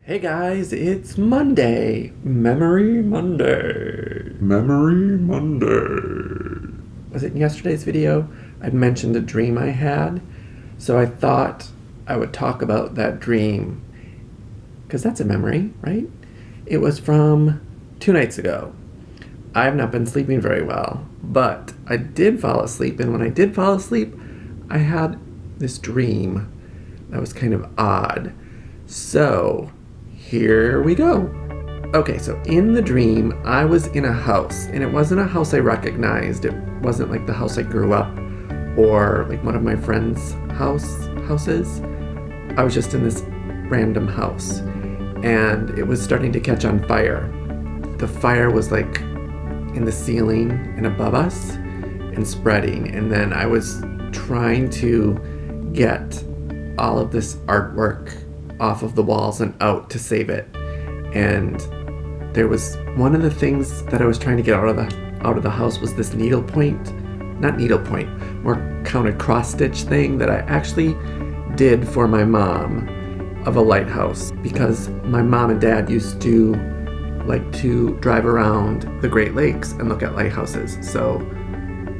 Hey guys, it's Monday. Memory Monday. Memory Monday. Was it in yesterday's video? I mentioned a dream I had, so I thought I would talk about that dream. Because that's a memory, right? It was from 2 nights ago. I have not been sleeping very well, but I did fall asleep, and when I did fall asleep, I had this dream that was kind of odd. So, here we go. Okay, so in the dream, I was in a house, and it wasn't a house I recognized. It wasn't like the house I grew up or like one of my friends' houses. I was just in this random house, and it was starting to catch on fire. The fire was like in the ceiling and above us and spreading, and then I was trying to get all of this artwork off of the walls and out to save it. And there was one of the things that I was trying to get out of the house was this more counted cross stitch thing that I actually did for my mom of a lighthouse, because my mom and dad used to like to drive around the Great Lakes and look at lighthouses. So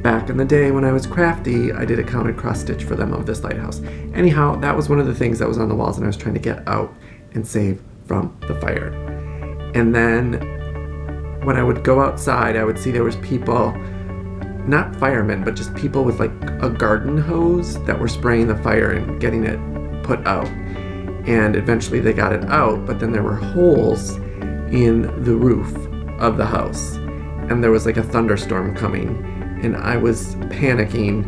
back in the day when I was crafty, I did a counted cross stitch for them of this lighthouse. Anyhow, that was one of the things that was on the walls, and I was trying to get out and save from the fire. And then when I would go outside, I would see there was people, not firemen, but just people with like a garden hose that were spraying the fire and getting it put out. And eventually they got it out, but then there were holes in the roof of the house, and there was like a thunderstorm coming. And I was panicking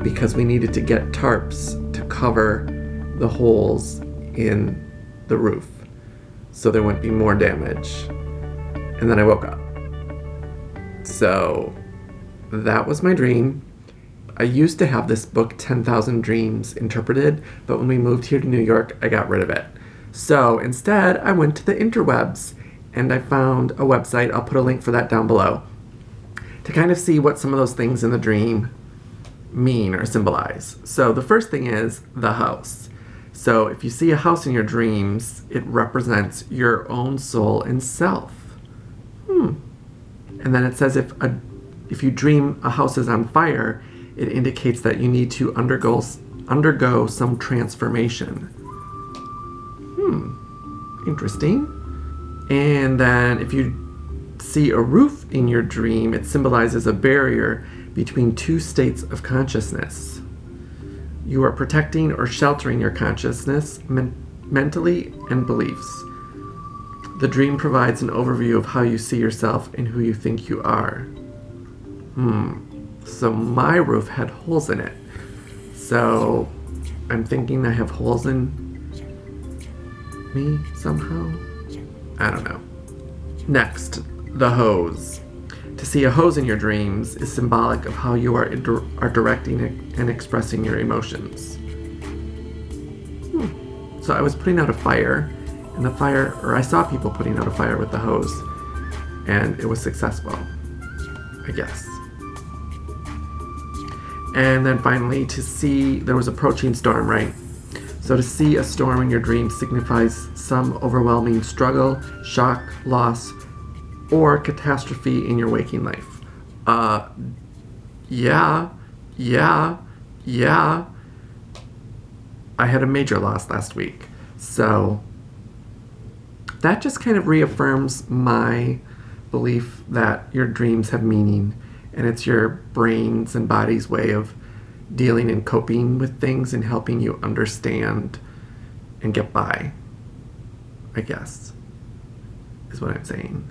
because we needed to get tarps to cover the holes in the roof so there wouldn't be more damage. And then I woke up. So that was my dream. I used to have this book, 10,000 Dreams Interpreted, but when we moved here to New York, I got rid of it. So instead, I went to the interwebs and I found a website. I'll put a link for that down below, to kind of see what some of those things in the dream mean or symbolize. So the first thing is the house. So if you see a house in your dreams, it represents your own soul and self. And then it says if you dream a house is on fire, it indicates that you need to undergo some transformation. Interesting. And then if you see a roof in your dream, it symbolizes a barrier between two states of consciousness. You are protecting or sheltering your consciousness mentally and beliefs. The dream provides an overview of how you see yourself and who you think you are. So my roof had holes in it. So I'm thinking I have holes in me somehow. I don't know. Next, the hose. To see a hose in your dreams is symbolic of how you are directing and expressing your emotions. So I was putting out a fire, and I saw people putting out a fire with the hose, and it was successful, I guess. And then finally, to see, there was approaching storm, right? So to see a storm in your dream signifies some overwhelming struggle, shock, loss, or catastrophe in your waking life. Yeah. I had a major loss last week. So that just kind of reaffirms my belief that your dreams have meaning, and it's your brain's and body's way of dealing and coping with things and helping you understand and get by, I guess, is what I'm saying.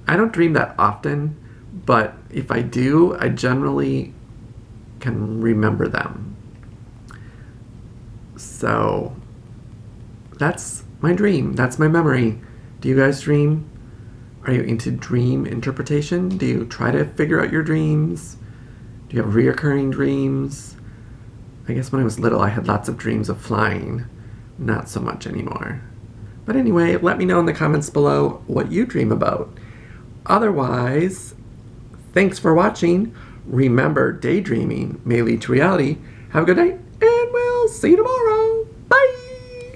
I don't dream that often, but if I do, I generally can remember them. So that's my dream. That's my memory. Do you guys dream? Are you into dream interpretation? Do you try to figure out your dreams? Do you have reoccurring dreams? I guess when I was little, I had lots of dreams of flying. Not so much anymore. But anyway, let me know in the comments below what you dream about. Otherwise, thanks for watching. Remember, daydreaming may lead to reality. Have a good night, and we'll see you tomorrow. Bye!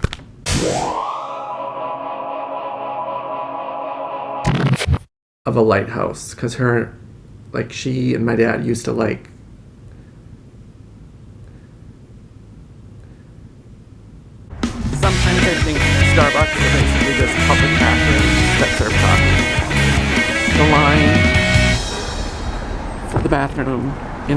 of a lighthouse, because she and my dad used to like sometimes I think Starbucks are basically just public bathrooms that serve coffee. The line for the bathroom in the